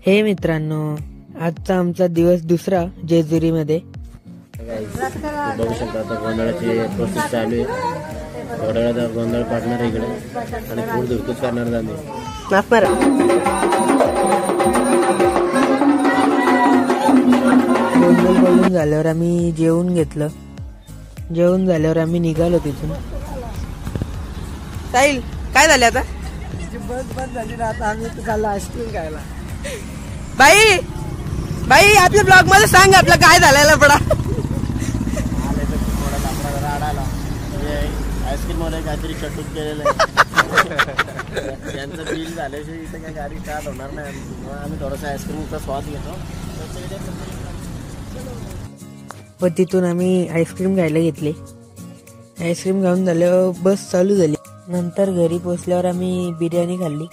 हे मित्रांनो, आजचा आमचा दिवस दुसरा जेजुरीमध्ये. बघू शकता आता गोंधळाची प्रोसेस चालू आहे. थोड्या वेळात गोंधळ पाडणार इकडे आणि फूड धुरकूच करणार आम्ही. गोंधळ बघून झाल्यावर आम्ही जेवून घेतलं. जेवून झाल्यावर आम्ही निघालो तिथून. साहिल, काय झाले आता? बस बंद झाली ना, आता आम्ही चाललो आईस्क्रीम खायला. बाई आपल्या ब्लॉग मध्ये सांग आपलं काय झालेलं पडा. आईस्क्रीम मध्ये काहीतरी चटूक केलेलं आहे. त्यांचं बिल झाल्याशिवाय इथे काही गाडी स्टार्ट होणार नाही. आम्ही थोडासा आईस्क्रीमचा स्वाद घेतो. व तिथून आम्ही आईस्क्रीम खायला घेतले. आईस्क्रीम खाऊन झाल्यावर बस चालू झाली. नंतर घरी पोहोचल्यावर आम्ही बिर्याणी खाल्ली.